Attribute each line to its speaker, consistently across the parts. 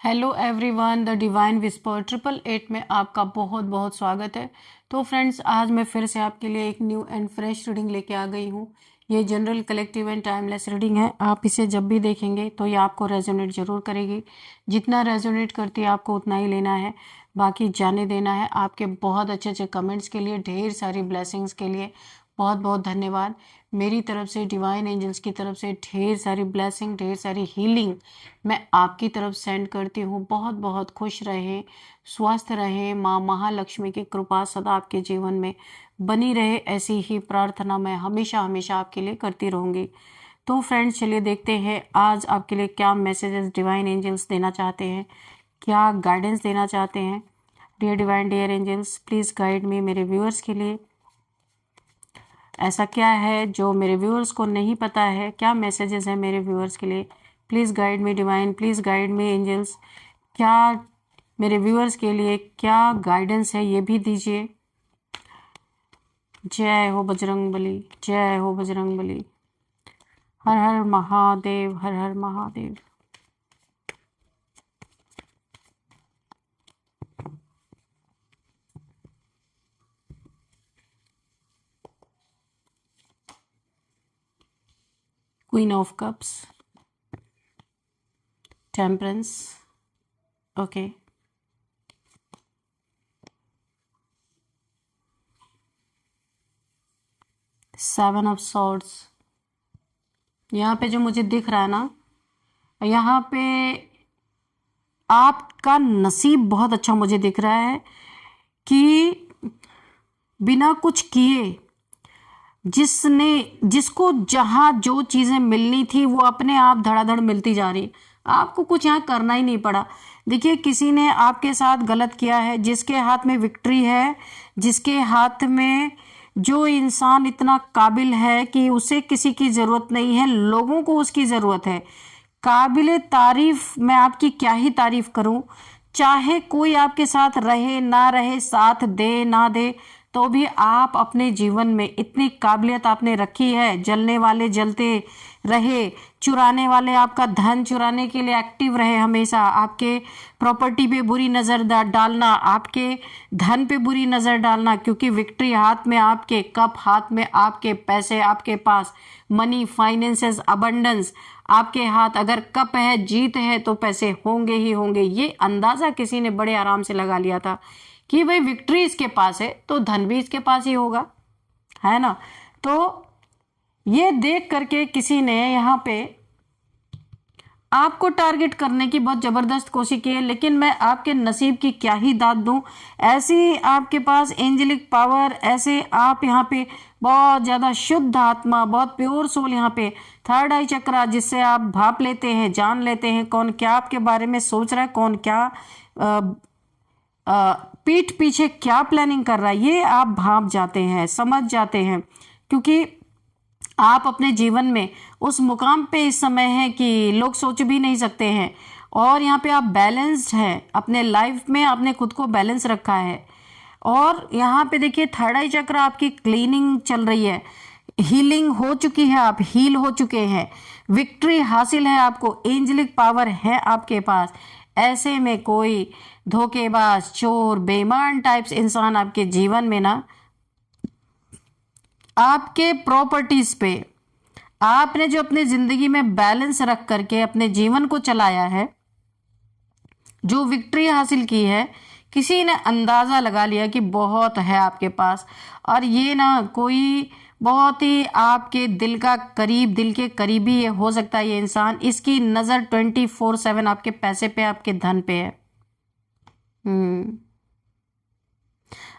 Speaker 1: Hello everyone, the divine whisper 888 में आपका बहुत बहुत स्वागत है। तो फ्रेंड्स, आज मैं फिर से आपके लिए एक न्यू एंड फ्रेश रीडिंग लेके आ गई हूँ। ये general collective and timeless reading है। आप इसे जब भी देखेंगे तो ये आपको रेजोनेट ज़रूर करेगी। जितना रेजोनेट करती है आपको उतना ही लेना है, बाकी जाने देना है। आपके बहुत अच्छे अच्छे कमेंट्स के लिए, ढेर सारी ब्लेसिंग्स के लिए बहुत बहुत धन्यवाद। मेरी तरफ से, डिवाइन एंजल्स की तरफ से ढेर सारी ब्लेसिंग, ढेर सारी हीलिंग मैं आपकी तरफ सेंड करती हूँ। बहुत बहुत खुश रहें, स्वस्थ रहें। माँ महालक्ष्मी की कृपा सदा आपके जीवन में बनी रहे, ऐसी ही प्रार्थना मैं हमेशा हमेशा आपके लिए करती रहूँगी। तो फ्रेंड्स, चलिए देखते हैं आज आपके लिए क्या मैसेजेस डिवाइन एंजल्स देना चाहते हैं, क्या गाइडेंस देना चाहते हैं। Dear divine, dear angels, please guide me मेरे व्यूअर्स के लिए। ऐसा क्या है जो मेरे व्यूअर्स को नहीं पता है, क्या मैसेजेस हैं मेरे व्यूअर्स के लिए। Please guide me divine, please guide me angels. क्या मेरे व्यूअर्स के लिए क्या गाइडेंस है ये भी दीजिए। जय हो बजरंगबली, जय हो बजरंगबली। हर हर महादेव, हर हर Mahadev. Queen of cups, temperance, okay, seven of swords. यहाँ पे जो मुझे दिख रहा है ना, यहाँ पे आपका नसीब बहुत अच्छा मुझे दिख रहा है कि बिना कुछ किए जिसको जहाँ जो चीज़ें मिलनी थी वो अपने आप धड़ाधड़ मिलती जा रही। आपको कुछ यहाँ करना ही नहीं पड़ा। देखिए, किसी ने आपके साथ गलत किया है, जिसके हाथ में विक्ट्री है, जिसके हाथ में, जो इंसान इतना काबिल है कि उसे किसी की ज़रूरत नहीं है, लोगों को उसकी ज़रूरत है। काबिले तारीफ, मैं आपकी क्या ही तारीफ करूं। चाहे कोई आपके साथ रहे ना रहे, साथ दे ना दे, तो भी आप अपने जीवन में इतनी काबिलियत आपने रखी है। जलने वाले जलते रहे, चुराने वाले आपका धन चुराने के लिए एक्टिव रहे हमेशा। आपके प्रॉपर्टी पे बुरी नज़र डालना, आपके धन पे बुरी नज़र डालना, क्योंकि विक्ट्री हाथ में आपके, कप हाथ में आपके, पैसे आपके पास, मनी, फाइनेंसेस, अबंडेंस आपके हाथ। अगर कप है, जीत है, तो पैसे होंगे ही होंगे। ये अंदाज़ा किसी ने बड़े आराम से लगा लिया था कि भाई विक्ट्री इसके पास है तो धन भी इसके पास ही होगा, है ना। तो ये देख करके किसी ने यहाँ पे आपको टारगेट करने की बहुत ज़बरदस्त कोशिश की है, लेकिन मैं आपके नसीब की क्या ही दाद दूं। ऐसी आपके पास एंजेलिक पावर, ऐसे आप यहाँ पे बहुत ज़्यादा शुद्ध आत्मा, बहुत प्योर सोल, यहाँ पे थर्ड आई चक्रा, जिससे आप भाप लेते हैं, जान लेते हैं कौन क्या आपके बारे में सोच रहा है, कौन क्या पीठ पीछे क्या प्लानिंग कर रहा है, ये आप भाप जाते हैं, समझ जाते हैं। क्योंकि आप अपने जीवन में उस मुकाम पे इस समय हैं कि लोग सोच भी नहीं सकते हैं। और यहाँ पे आप बैलेंस्ड हैं, अपने लाइफ में आपने खुद को बैलेंस रखा है। और यहाँ पे देखिए, थर्ड आई चक्र आपकी क्लीनिंग चल रही है, हीलिंग हो चुकी है, आप हील हो चुके हैं, विक्ट्री हासिल है आपको, एंजेलिक पावर है आपके पास। ऐसे में कोई धोखेबाज, चोर, बेईमान टाइप्स इंसान आपके जीवन में ना, आपके प्रॉपर्टीज पे आपने जो अपनी जिंदगी में बैलेंस रख करके अपने जीवन को चलाया है, जो विक्ट्री हासिल की है, किसी ने अंदाजा लगा लिया कि बहुत है आपके पास। और ये ना कोई बहुत ही आपके दिल का करीब, दिल के करीबी ये हो सकता है ये इंसान। इसकी नज़र 24/7 आपके पैसे पे, आपके धन पे है।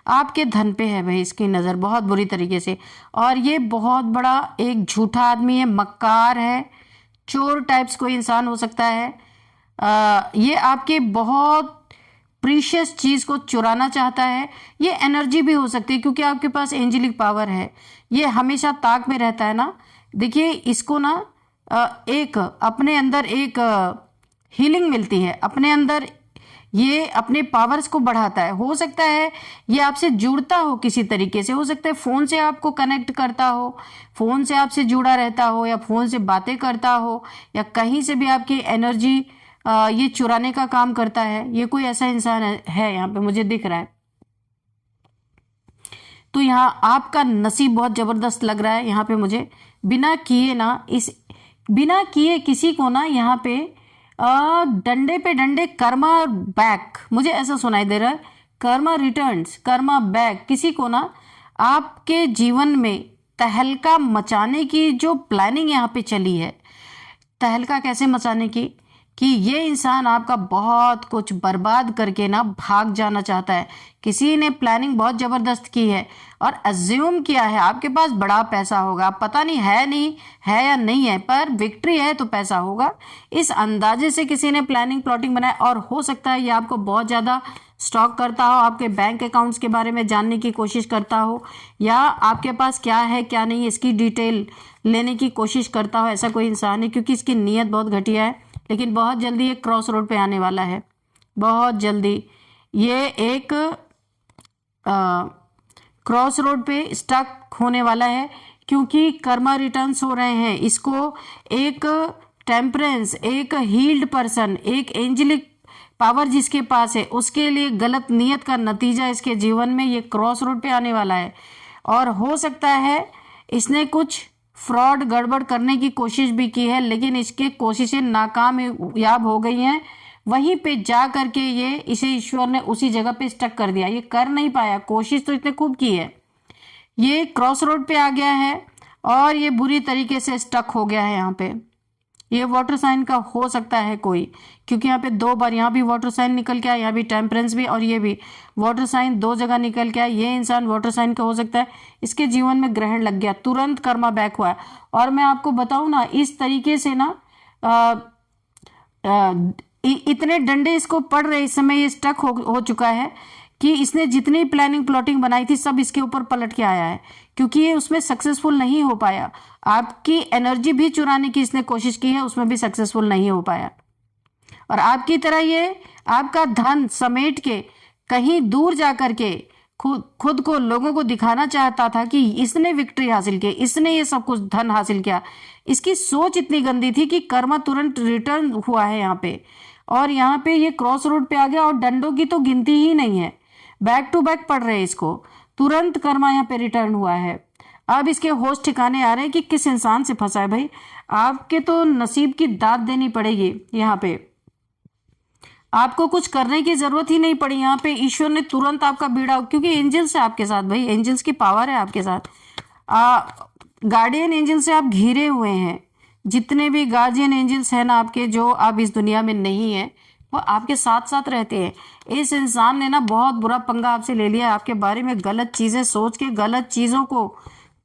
Speaker 1: आपके धन पे है भाई इसकी नज़र बहुत बुरी तरीके से। और ये बहुत बड़ा एक झूठा आदमी है, मक्कार है, चोर टाइप्स कोई इंसान हो सकता है। ये आपके बहुत प्रीशियस चीज़ को चुराना चाहता है। ये एनर्जी भी हो सकती है, क्योंकि आपके पास एंजेलिक पावर है, ये हमेशा ताक में रहता है ना। देखिए, इसको ना एक अपने अंदर एक हीलिंग मिलती है, अपने अंदर ये अपने पावर्स को बढ़ाता है। हो सकता है ये आपसे जुड़ता हो किसी तरीके से, हो सकता है फ़ोन से आपको कनेक्ट करता हो, फ़ोन से आपसे जुड़ा रहता हो, या फ़ोन से बातें करता हो, या कहीं से भी आपकी एनर्जी ये चुराने का काम करता है, ये कोई ऐसा इंसान है यहाँ पे मुझे दिख रहा है। तो यहाँ आपका नसीब बहुत जबरदस्त लग रहा है यहाँ पे मुझे। बिना किए किसी को ना यहाँ पे डंडे पे डंडे कर्मा बैक, मुझे ऐसा सुनाई दे रहा है। कर्मा रिटर्न्स, कर्मा बैक, किसी को ना आपके जीवन में तहलका मचाने की जो प्लानिंग यहाँ पे चली है। तहलका कैसे मचाने की, कि ये इंसान आपका बहुत कुछ बर्बाद करके ना भाग जाना चाहता है। किसी ने प्लानिंग बहुत जबरदस्त की है और अज्यूम किया है आपके पास बड़ा पैसा होगा, पता नहीं है या नहीं है, पर विक्ट्री है तो पैसा होगा। इस अंदाजे से किसी ने प्लानिंग प्लॉटिंग बनाया और हो सकता है ये आपको बहुत ज़्यादा स्टॉक करता हो, आपके बैंक अकाउंट्स के बारे में जानने की कोशिश करता हो, या आपके पास क्या है क्या नहीं इसकी डिटेल लेने की कोशिश करता हो। ऐसा कोई इंसान है, क्योंकि इसकी नीयत बहुत घटिया है। लेकिन बहुत जल्दी ये क्रॉस रोड पे आने वाला है, बहुत जल्दी ये एक क्रॉस रोड पे स्टक होने वाला है, क्योंकि कर्मा रिटर्न्स हो रहे हैं इसको। एक टेम्परेंस, एक हील्ड पर्सन, एक एंजेलिक पावर जिसके पास है, उसके लिए गलत नीयत का नतीजा इसके जीवन में ये क्रॉस रोड पे आने वाला है। और हो सकता है इसने कुछ फ्रॉड गड़बड़ करने की कोशिश भी की है, लेकिन इसकी कोशिशें नाकामयाब हो गई हैं। वहीं पे जा करके इसे ईश्वर ने उसी जगह पे स्टक कर दिया, ये कर नहीं पाया। कोशिश तो इसने खूब की है, ये क्रॉस रोड पे आ गया है और ये बुरी तरीके से स्टक हो गया है यहाँ पे। ये वाटर साइन का हो सकता है कोई, क्योंकि यहाँ पे 2 बार यहाँ भी वाटर साइन निकल के आया, यहाँ भी टेम्परेंस भी, और ये भी वाटर साइन 2 जगह निकल के आया। ये इंसान वाटर साइन का हो सकता है, इसके जीवन में ग्रहण लग गया, तुरंत कर्मा बैक हुआ है। और मैं आपको बताऊं ना, इस तरीके से ना इतने डंडे इसको पड़ रहे, इस समय ये स्टक हो चुका है कि इसने जितनी प्लानिंग प्लॉटिंग बनाई थी सब इसके ऊपर पलट के आया है, क्योंकि ये उसमें सक्सेसफुल नहीं हो पाया। आपकी एनर्जी भी चुराने की इसने कोशिश की है, उसमें भी सक्सेसफुल नहीं हो पाया। और आपकी तरह ये आपका धन समेट के कहीं दूर जा करके खुद को लोगों को दिखाना चाहता था कि इसने विक्ट्री हासिल की, इसने ये सब कुछ धन हासिल किया। इसकी सोच इतनी गंदी थी कि कर्मा तुरंत रिटर्न हुआ है यहाँ पे, और यहाँ पे ये क्रॉस रोड पे आ गया और डंडों की तो गिनती ही नहीं है, बैक टू बैक पड़ रहे हैं इसको, तुरंत कर्मा यहाँ पे रिटर्न हुआ है। अब इसके होश ठिकाने आ रहे हैं कि किस इंसान से फंसा है। भाई आपके तो नसीब की दाद देनी पड़ेगी यहाँ पे, आपको कुछ करने की जरूरत ही नहीं पड़ी। यहाँ पे ईश्वर ने तुरंत आपका बीड़ा, क्योंकि एंजल्स है आपके साथ, भाई एंजल्स की पावर है आपके साथ। गार्डियन एंजल से आप घिरे हुए हैं। जितने भी गार्जियन एंजल्स हैं ना आपके, जो अब इस दुनिया में नहीं है, वो आपके साथ साथ रहते हैं। इस इंसान ने ना बहुत बुरा पंगा आपसे ले लिया, आपके बारे में गलत चीजें सोच के गलत चीजों को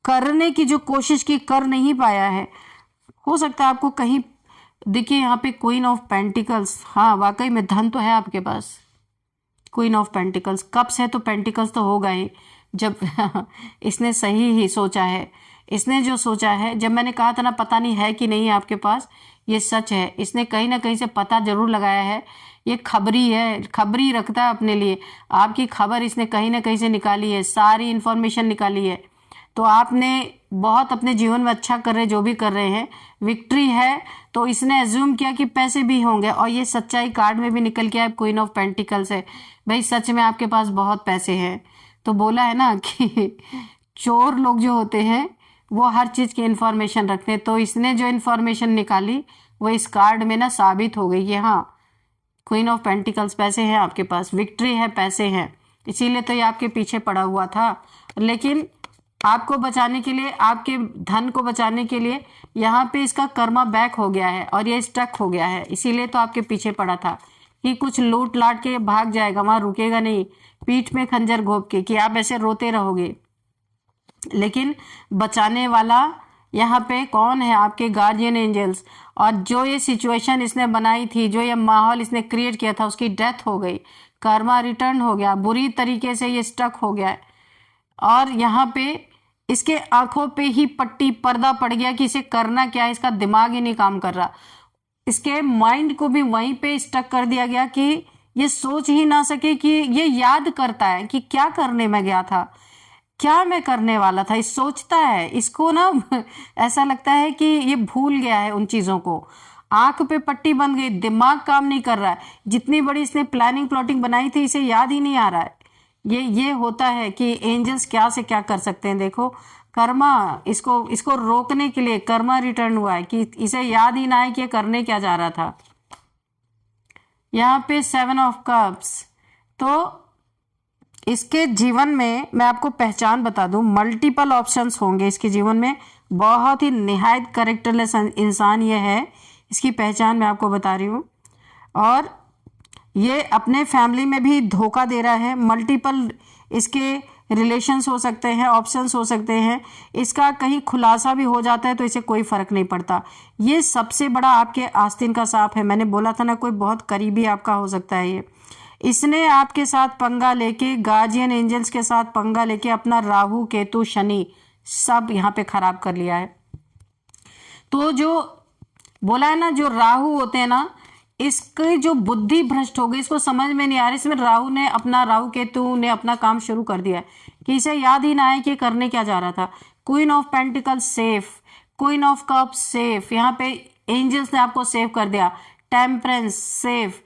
Speaker 1: करने की जो कोशिश की, कर नहीं पाया है। हो सकता है आपको कहीं देखिए यहाँ पे क्वीन ऑफ पेंटिकल्स, हाँ वाकई में धन तो है आपके पास। क्वीन ऑफ पेंटिकल्स, कप्स है तो पेंटिकल्स तो होगा ही, जब इसने सही ही सोचा है। इसने जो सोचा है, जब मैंने कहा था ना पता नहीं है कि नहीं है आपके पास, ये सच है। इसने कहीं ना कहीं से पता जरूर लगाया है, ये खबरी है, खबरी रखता है अपने लिए। आपकी खबर इसने कहीं ना कहीं से निकाली है, सारी इंफॉर्मेशन निकाली है। तो आपने बहुत अपने जीवन में अच्छा कर रहे, जो भी कर रहे हैं, विक्ट्री है, तो इसने एज्यूम किया कि पैसे भी होंगे, और ये सच्चाई कार्ड में भी निकल के आया, क्वीन ऑफ पेंटिकल्स है। भाई सच में आपके पास बहुत पैसे हैं। तो बोला है ना कि चोर लोग जो होते हैं वो हर चीज़ की इन्फॉर्मेशन रखते हैं। तो इसने जो इन्फॉर्मेशन निकाली वो इस कार्ड में ना साबित हो गई कि हाँ क्वीन ऑफ पेंटिकल्स, पैसे हैं आपके पास, विक्ट्री है, पैसे हैं, इसीलिए तो ये आपके पीछे पड़ा हुआ था। लेकिन आपको बचाने के लिए, आपके धन को बचाने के लिए यहाँ पे इसका कर्मा बैक हो गया है और ये स्टक हो गया है, इसीलिए तो आपके पीछे पड़ा था कि कुछ लूट लाट के भाग जाएगा, वहां रुकेगा नहीं, पीठ में खंजर घोंप के, कि आप ऐसे रोते रहोगे। लेकिन बचाने वाला यहाँ पे कौन है? आपके गार्जियन एंजल्स। और जो ये सिचुएशन इसने बनाई थी, जो ये माहौल इसने क्रिएट किया था, उसकी डेथ हो गई, कर्मा रिटर्न हो गया, बुरी तरीके से ये स्टक हो गया है। और यहाँ पे इसके आंखों पे ही पट्टी पर्दा पड़ गया कि इसे करना क्या है, इसका दिमाग ही नहीं काम कर रहा। इसके माइंड को भी वहीं पे स्टक कर दिया गया कि ये सोच ही ना सके, कि ये याद करता है कि क्या करने में गया था, क्या मैं करने वाला था, इस सोचता है। इसको ना ऐसा लगता है कि ये भूल गया है उन चीज़ों को। आंख पे पट्टी बन गई, दिमाग काम नहीं कर रहा है, जितनी बड़ी इसने प्लानिंग प्लॉटिंग बनाई थी इसे याद ही नहीं आ रहा है। ये होता है कि एंजल्स क्या से क्या कर सकते हैं। देखो कर्मा, इसको रोकने के लिए कर्मा रिटर्न हुआ है कि इसे याद ही ना आए कि ये करने क्या जा रहा था। यहाँ पे 7 ऑफ कप्स, तो इसके जीवन में मैं आपको पहचान बता दूं, मल्टीपल ऑप्शंस होंगे इसके जीवन में। बहुत ही निहायत कैरेक्टरलेस इंसान ये है, इसकी पहचान मैं आपको बता रही हूँ। और ये अपने फैमिली में भी धोखा दे रहा है। मल्टीपल इसके रिलेशंस हो सकते हैं, ऑप्शंस हो सकते हैं। इसका कहीं खुलासा भी हो जाता है तो इसे कोई फर्क नहीं पड़ता। ये सबसे बड़ा आपके आस्तीन का सांप है। मैंने बोला था ना, कोई बहुत करीबी आपका हो सकता है ये। इसने आपके साथ पंगा लेके, गार्जियन एंजल्स के साथ पंगा लेके अपना राहु केतु शनि सब यहाँ पे खराब कर लिया है। तो जो बोला है ना, जो राहु होते हैं ना, इसकी जो बुद्धि भ्रष्ट हो गई, इसको समझ में नहीं आ रही। इसमें राहु केतु ने अपना काम शुरू कर दिया है कि इसे याद ही ना आए कि करने क्या जा रहा था। Queen of pentacle safe, queen of cup safe, यहाँ पे एंजल्स ने आपको सेव कर दिया। टेम्परेंस सेफ,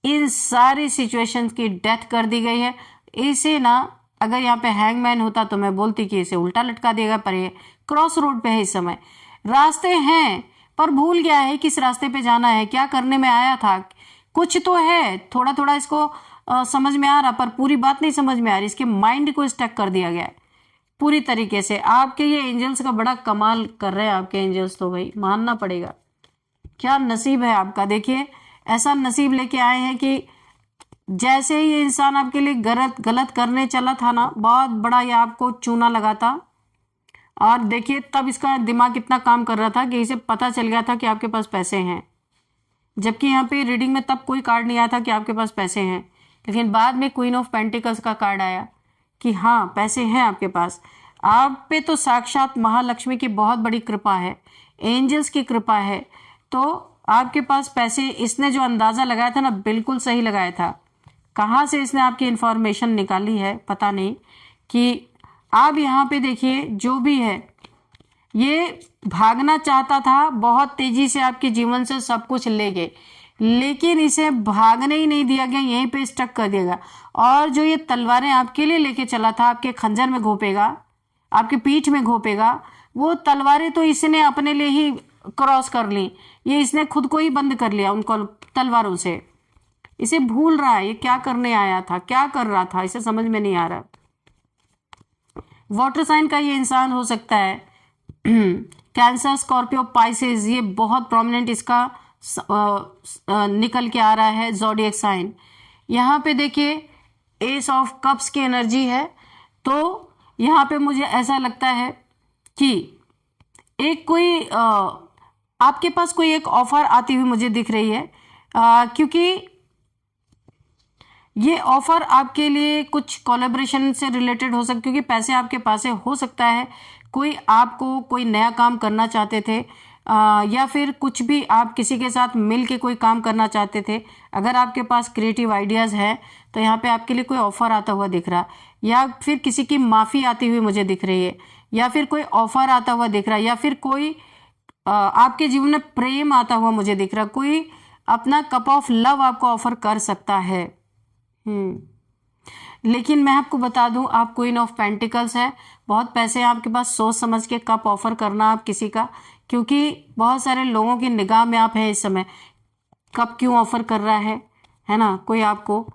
Speaker 1: इन सारी सिचुएशंस की डेथ कर दी गई है। इसे ना अगर यहाँ पे हैंगमैन होता तो मैं बोलती कि इसे उल्टा लटका देगा, पर ये क्रॉस रोड पे है इस समय। रास्ते हैं पर भूल गया है किस रास्ते पे जाना है, क्या करने में आया था। कुछ तो है, थोड़ा थोड़ा इसको समझ में आ रहा, पर पूरी बात नहीं समझ में आ रही। इसके माइंड को स्टक कर दिया गया है पूरी तरीके से। आपके ये एंजल्स का बड़ा कमाल कर रहे हैं आपके एंजल्स, तो भाई मानना पड़ेगा। क्या नसीब है आपका। देखिए ऐसा नसीब लेके आए हैं कि जैसे ही ये इंसान आपके लिए गलत करने चला था ना, बहुत बड़ा ये आपको चूना लगा था। और देखिए तब इसका दिमाग कितना काम कर रहा था कि इसे पता चल गया था कि आपके पास पैसे हैं, जबकि यहाँ पे रीडिंग में तब कोई कार्ड नहीं आया था कि आपके पास पैसे हैं। लेकिन बाद में क्वीन ऑफ पेंटिकल्स का कार्ड आया कि हाँ पैसे हैं आपके पास। आप पे तो साक्षात महालक्ष्मी की बहुत बड़ी कृपा है, एंजल्स की कृपा है, तो आपके पास पैसे। इसने जो अंदाज़ा लगाया था ना, बिल्कुल सही लगाया था। कहाँ से इसने आपकी इंफॉर्मेशन निकाली है पता नहीं। कि आप यहाँ पे देखिए जो भी है ये भागना चाहता था, बहुत तेजी से आपके जीवन से सब कुछ ले गए, लेकिन इसे भागने ही नहीं दिया गया, यहीं पे स्टक कर दिया गया। और जो ये तलवारें आपके लिए लेके चला था, आपके खंजर में घोपेगा, आपके पीठ में घोपेगा, वो तलवारें तो इसने अपने लिए ही क्रॉस कर ली। ये इसने खुद को ही बंद कर लिया उनको तलवारों से। इसे भूल रहा है ये क्या करने आया था, क्या कर रहा था, इसे समझ में नहीं आ रहा। वाटर साइन का ये इंसान हो सकता है। कैंसर, स्कॉर्पियो, पाइसेस, ये बहुत प्रोमिनेंट इसका निकल के आ रहा है ज़ोडिएक साइन। यहाँ पे देखिए एस ऑफ कप्स की एनर्जी है। तो यहाँ पे मुझे ऐसा लगता है कि एक कोई आपके पास कोई एक ऑफर आती हुई मुझे दिख रही है, क्योंकि ये ऑफर आपके लिए कुछ कोलैबोरेशन से रिलेटेड हो सकता, क्योंकि पैसे आपके पास है। हो सकता है कोई आपको कोई नया काम करना चाहते थे, या फिर कुछ भी आप किसी के साथ मिल के कोई काम करना चाहते थे। अगर आपके पास क्रिएटिव आइडियाज़ है तो यहाँ पे आपके लिए कोई ऑफर आता हुआ दिख रहा, या फिर किसी की माफ़ी आती हुई मुझे दिख रही है, या फिर कोई ऑफर आता हुआ दिख रहा है, या फिर कोई आपके जीवन में प्रेम आता हुआ मुझे दिख रहा। कोई अपना कप ऑफ लव आपको ऑफर कर सकता है। लेकिन मैं आपको बता दूं, आप क्वीन ऑफ पेंटिकल्स है, बहुत पैसे हैं आपके पास। सोच समझ के कप ऑफर करना आप किसी का, क्योंकि बहुत सारे लोगों की निगाह में आप है इस समय। कब क्यों ऑफर कर रहा है ना कोई आपको,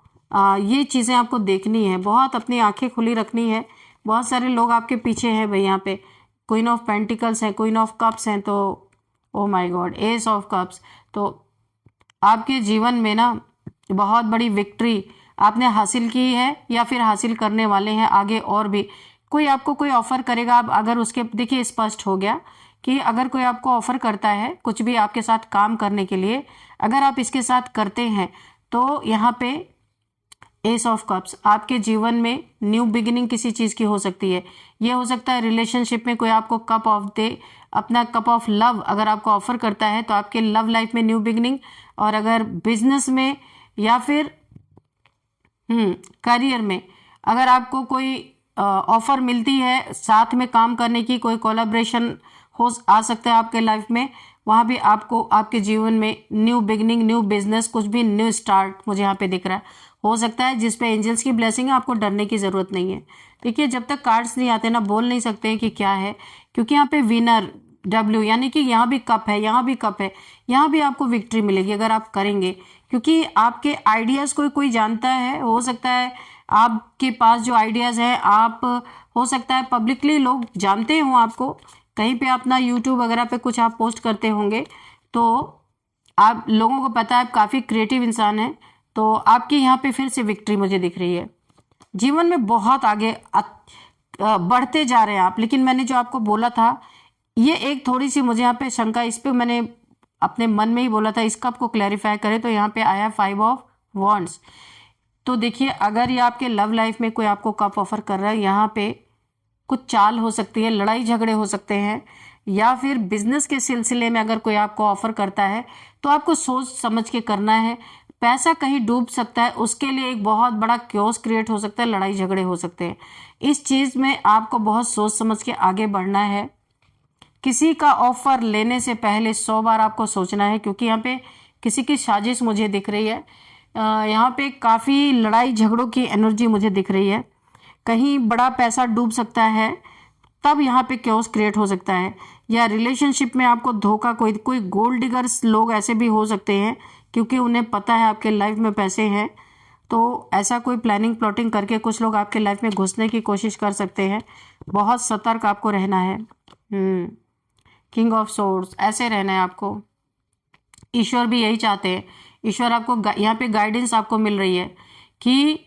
Speaker 1: ये चीज़ें आपको देखनी है, बहुत अपनी आंखें खुली रखनी है। बहुत सारे लोग आपके पीछे हैं भाई। यहाँ पे क्वीन ऑफ पेंटिकल्स है, क्वीन ऑफ कप्स हैं, तो oh my God, S of cups. तो आपके जीवन में ना बहुत बड़ी विक्ट्री आपने हासिल की है, या फिर हासिल करने वाले हैं आगे। और भी कोई आपको कोई ऑफर करेगा, आप अगर उसके, देखिए स्पष्ट हो गया कि अगर कोई आपको ऑफर करता है कुछ भी आपके साथ काम करने के लिए, अगर आप इसके साथ करते हैं तो यहाँ पे एस ऑफ कप्स आपके जीवन में न्यू बिगिनिंग किसी चीज़ की हो सकती है। ये हो सकता है रिलेशनशिप में कोई आपको कप ऑफ दे, अपना कप ऑफ लव अगर आपको ऑफर करता है तो आपके लव लाइफ में न्यू बिगिनिंग। और अगर बिजनेस में या फिर करियर में अगर आपको कोई ऑफर मिलती है साथ में काम करने की, कोई कोलैबोरेशन हो आ सकता है आपके लाइफ में, वहाँ भी आपको आपके जीवन में न्यू बिगनिंग, न्यू बिजनेस, कुछ भी न्यू स्टार्ट मुझे यहाँ पे दिख रहा है। हो सकता है जिस पे एंजल्स की ब्लेसिंग है, आपको डरने की ज़रूरत नहीं है। देखिए, जब तक कार्ड्स नहीं आते ना, बोल नहीं सकते हैं कि क्या है, क्योंकि यहाँ पे विनर डब्ल्यू, यानी कि यहाँ भी कप है, यहाँ भी कप है, यहाँ भी आपको विक्ट्री मिलेगी अगर आप करेंगे, क्योंकि आपके आइडियाज़ को कोई जानता है। हो सकता है आपके पास जो आइडियाज़ है, आप हो सकता है पब्लिकली लोग जानते हों आपको, कहीं पे अपना यूट्यूब वगैरह पे कुछ आप पोस्ट करते होंगे, तो आप लोगों को पता है आप काफ़ी क्रिएटिव इंसान हैं, तो आपकी यहाँ पे फिर से विक्ट्री मुझे दिख रही है। जीवन में बहुत आगे बढ़ते जा रहे हैं आप, लेकिन मैंने जो आपको बोला था, ये एक थोड़ी सी मुझे यहाँ पे शंका, इस पे मैंने अपने मन में ही बोला था, इसका आपको क्लैरिफाई करें तो यहाँ पे आया 5 ऑफ वॉन्ड्स। तो देखिए, अगर ये आपके लव लाइफ में कोई आपको कप ऑफर कर रहा है, यहाँ पे कुछ चाल हो सकती है, लड़ाई झगड़े हो सकते हैं, या फिर बिजनेस के सिलसिले में अगर कोई आपको ऑफर करता है तो आपको सोच समझ के करना है। पैसा कहीं डूब सकता है, उसके लिए एक बहुत बड़ा क्योस क्रिएट हो सकता है, लड़ाई झगड़े हो सकते हैं। इस चीज़ में आपको बहुत सोच समझ के आगे बढ़ना है। किसी का ऑफर लेने से पहले 100 बार आपको सोचना है, क्योंकि यहाँ पे किसी की साजिश मुझे दिख रही है। यहाँ पे काफ़ी लड़ाई झगड़ों की एनर्जी मुझे दिख रही है, कहीं बड़ा पैसा डूब सकता है, तब यहाँ पे क्योस क्रिएट हो सकता है। या रिलेशनशिप में आपको धोखा, कोई गोल्ड डिगर्स लोग ऐसे भी हो सकते हैं, क्योंकि उन्हें पता है आपके लाइफ में पैसे हैं, तो ऐसा कोई प्लानिंग प्लॉटिंग करके कुछ लोग आपके लाइफ में घुसने की कोशिश कर सकते हैं। बहुत सतर्क आपको रहना है। किंग ऑफ सोर्ड्स, ऐसे रहना है आपको। ईश्वर भी यही चाहते हैं। ईश्वर आपको यहाँ पे गाइडेंस आपको मिल रही है कि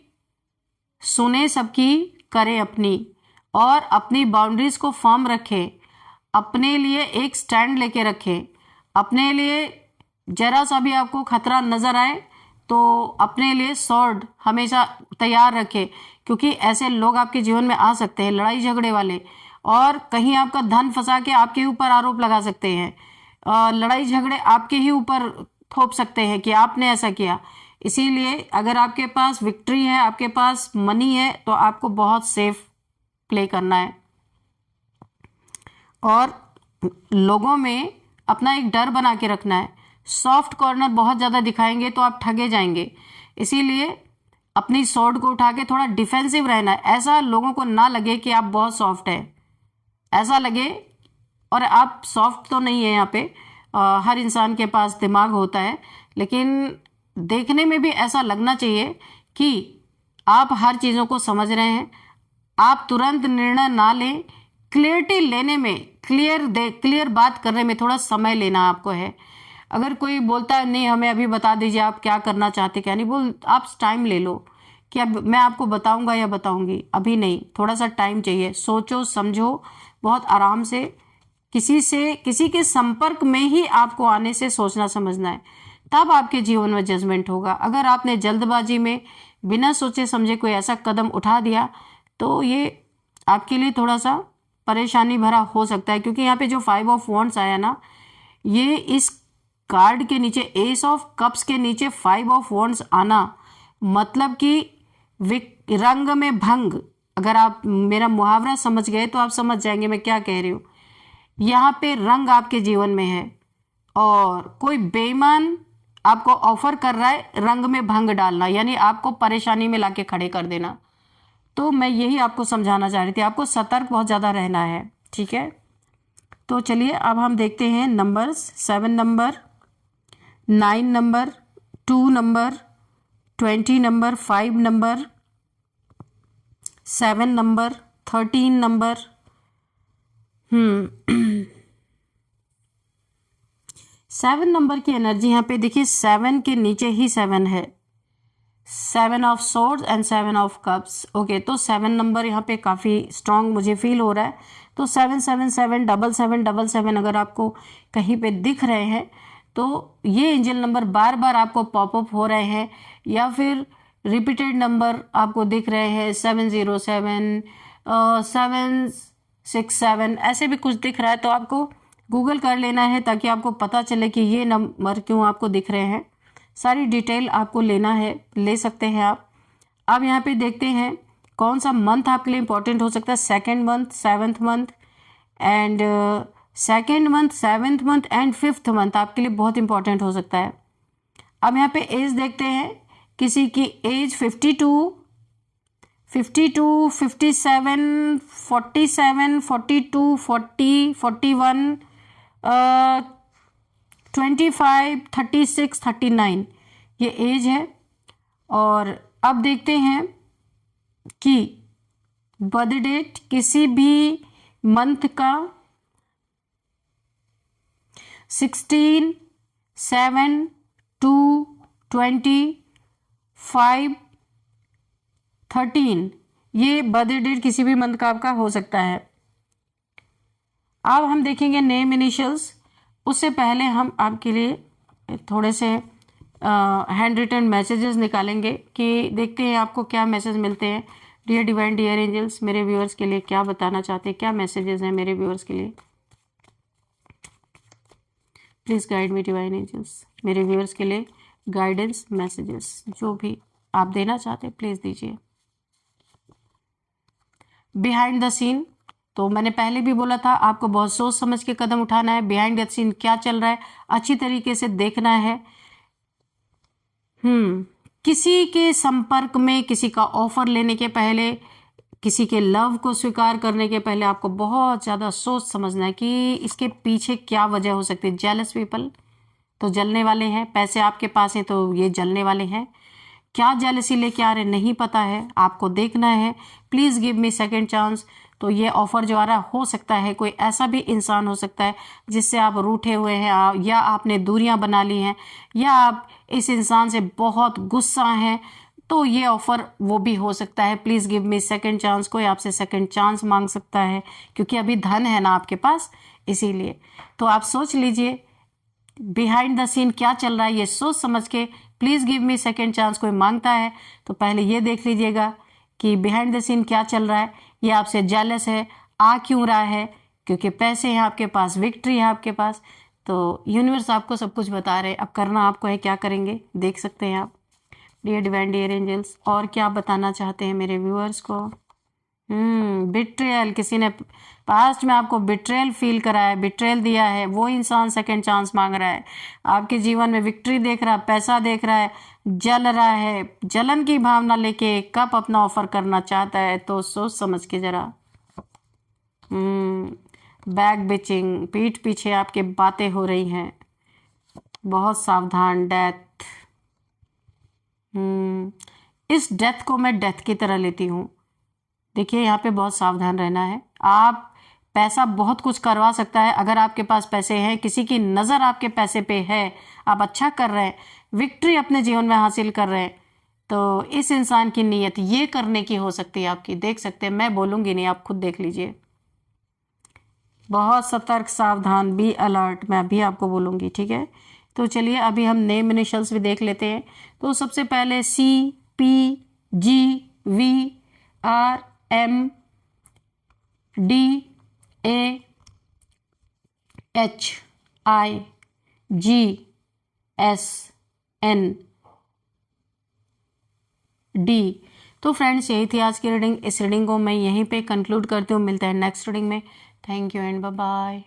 Speaker 1: सुने सबकी, करे अपनी, और अपनी बाउंड्रीज को फर्म रखें, अपने लिए एक स्टैंड लेके रखें। अपने लिए जरा सा भी आपको खतरा नजर आए तो अपने लिए स्वॉर्ड हमेशा तैयार रखें, क्योंकि ऐसे लोग आपके जीवन में आ सकते हैं, लड़ाई झगड़े वाले, और कहीं आपका धन फंसा के आपके ऊपर आरोप लगा सकते हैं। लड़ाई झगड़े आपके ही ऊपर थोप सकते हैं कि आपने ऐसा किया। इसीलिए अगर आपके पास विक्ट्री है, आपके पास मनी है, तो आपको बहुत सेफ प्ले करना है, और लोगों में अपना एक डर बना के रखना है। सॉफ्ट कॉर्नर बहुत ज़्यादा दिखाएंगे तो आप ठगे जाएंगे, इसीलिए अपनी स्वॉर्ड को उठा के थोड़ा डिफेंसिव रहना है। ऐसा लोगों को ना लगे कि आप बहुत सॉफ्ट है, ऐसा लगे, और आप सॉफ्ट तो नहीं है। यहाँ पे हर इंसान के पास दिमाग होता है, लेकिन देखने में भी ऐसा लगना चाहिए कि आप हर चीज़ों को समझ रहे हैं। आप तुरंत निर्णय ना लें, क्लियरिटी लेने में, क्लियर बात करने में थोड़ा समय लेना आपको है। अगर कोई बोलता है नहीं हमें अभी बता दीजिए आप क्या करना चाहते, क्या नहीं, बोल आप टाइम ले लो कि अब मैं आपको बताऊंगा या बताऊंगी, अभी नहीं, थोड़ा सा टाइम चाहिए, सोचो समझो बहुत आराम से। किसी के संपर्क में ही आपको आने से सोचना समझना है, तब आपके जीवन में जजमेंट होगा। अगर आपने जल्दबाजी में बिना सोचे समझे कोई ऐसा कदम उठा दिया तो ये आपके लिए थोड़ा सा परेशानी भरा हो सकता है, क्योंकि यहाँ पे जो 5 ऑफ वॉन्ड्स आया ना, ये इस कार्ड के नीचे, एस ऑफ कप्स के नीचे 5 ऑफ वॉन्ड्स आना मतलब कि रंग में भंग। अगर आप मेरा मुहावरा समझ गए तो आप समझ जाएंगे मैं क्या कह रही हूँ। यहाँ पे रंग आपके जीवन में है, और कोई बेईमान आपको ऑफर कर रहा है रंग में भंग डालना, यानी आपको परेशानी में लाके खड़े कर देना। तो मैं यही आपको समझाना चाह रही थी, आपको सतर्क बहुत ज़्यादा रहना है, ठीक है। तो चलिए अब हम देखते हैं numbers. 7 number, 9 number, 2 number, 20 number, 5 number, 7 number, 13 number, 7 number की एनर्जी यहाँ पे देखिए, 7 के नीचे ही 7 है, 7 of swords and 7 of cups. Okay, तो 7 नंबर यहाँ पे काफ़ी स्ट्रांग मुझे फील हो रहा है। तो 7 7 7 7 7 7 7 अगर आपको कहीं पे दिख रहे हैं तो ये एंजल नंबर बार बार आपको पॉपअप हो रहे हैं, या फिर रिपीटेड नंबर आपको दिख रहे हैं, 707 767 ऐसे भी कुछ दिख रहा है, तो आपको गूगल कर लेना है ताकि आपको पता चले कि ये नंबर क्यों आपको दिख रहे हैं। सारी डिटेल आपको लेना है, ले सकते हैं आप। अब यहाँ पे देखते हैं कौन सा मंथ आपके लिए इंपॉर्टेंट हो सकता है। 2nd month, 7th month and second month, 7th month and 5th month आपके लिए बहुत इंपॉर्टेंट हो सकता है। अब यहाँ पे एज देखते हैं, किसी की एज 52, 57, 47, 42, 40, 41, 25, 36, 39 ये एज है। और अब देखते हैं कि बर्थ डेट किसी भी मंथ का 16, 7, 2, 20, 5, 13 ये बर्थ डेट किसी भी मंथ का आपका हो सकता है। अब हम देखेंगे नेम इनिशियल्स। उससे पहले हम आपके लिए थोड़े से हैंड रिटन मैसेजेस निकालेंगे कि देखते हैं आपको क्या मैसेज मिलते हैं। डियर डिवाइन, डियर एंजल्स, मेरे व्यूअर्स के लिए क्या बताना चाहते हैं, क्या मैसेजेस हैं मेरे व्यूअर्स के लिए। Please guide me divine angels, मेरे व्यूअर्स के लिए गाइडेंस मैसेजेस जो भी आप देना चाहते हैं प्लीज़ दीजिए। बिहाइंड द सीन, तो मैंने पहले भी बोला था आपको बहुत सोच समझ के कदम उठाना है। बिहाइंड द सीन क्या चल रहा है अच्छी तरीके से देखना है। किसी के संपर्क में, किसी का ऑफर लेने के पहले, किसी के लव को स्वीकार करने के पहले आपको बहुत ज़्यादा सोच समझना है कि इसके पीछे क्या वजह हो सकती है। जेलस पीपल तो जलने वाले हैं, पैसे आपके पास हैं तो ये जलने वाले हैं। क्या जेलसी लेके आ रहे नहीं पता है, आपको देखना है। Please give me second chance. तो ये ऑफर जो आ रहा हो सकता है कोई ऐसा भी इंसान हो सकता है जिससे आप रूठे हुए हैं, या आपने दूरियां बना ली हैं, या आप इस इंसान से बहुत गुस्सा हैं, तो ये ऑफर वो भी हो सकता है। Please give me second chance. कोई आपसे सेकेंड चांस मांग सकता है क्योंकि अभी धन है ना आपके पास, इसीलिए। तो आप सोच लीजिए बिहाइंड द सीन क्या चल रहा है, ये सोच समझ के please give me second chance कोई मांगता है तो पहले ये देख लीजिएगा कि बिहाइंड द सीन क्या चल रहा है। ये आपसे जेलस है, आ क्यों रहा है, क्योंकि पैसे हैं आपके पास, विक्ट्री है आपके पास। तो यूनिवर्स आपको सब कुछ बता रहे हैं, अब करना आपको है, क्या करेंगे देख सकते हैं आप। डियर डिवाइन, डियर एंजल्स, और क्या बताना चाहते हैं मेरे व्यूअर्स को। बिट्रेयल, किसी ने पास्ट में आपको बिट्रेयल फील करा है, बिट्रेयल दिया है, वो इंसान सेकंड चांस मांग रहा है। आपके जीवन में विक्ट्री देख रहा है, पैसा देख रहा है, जल रहा है, जलन की भावना लेके कब अपना ऑफर करना चाहता है। तो सोच समझ के जरा। बैक बिचिंग, पीठ पीछे आपके बातें हो रही हैं, बहुत सावधान। डेथ, इस डेथ को मैं डेथ की तरह लेती हूँ। देखिए यहाँ पे बहुत सावधान रहना है। आप पैसा बहुत कुछ करवा सकता है अगर आपके पास पैसे हैं, किसी की नज़र आपके पैसे पे है, आप अच्छा कर रहे हैं, विक्ट्री अपने जीवन में हासिल कर रहे हैं, तो इस इंसान की नीयत ये करने की हो सकती है आपकी। देख सकते हैं, मैं बोलूँगी नहीं, आप खुद देख लीजिए। बहुत सतर्क, सावधान, बी अलर्ट, मैं अभी आपको बोलूँगी, ठीक है। तो चलिए अभी हम नेम इनिशियल्स भी देख लेते हैं। तो सबसे पहले CPGVRMDAHIGSND। तो फ्रेंड्स यही थी आज की रीडिंग। इस रीडिंग को मैं यहीं पे कंक्लूड करती हूँ। मिलते हैं नेक्स्ट रीडिंग में। Thank you and bye bye.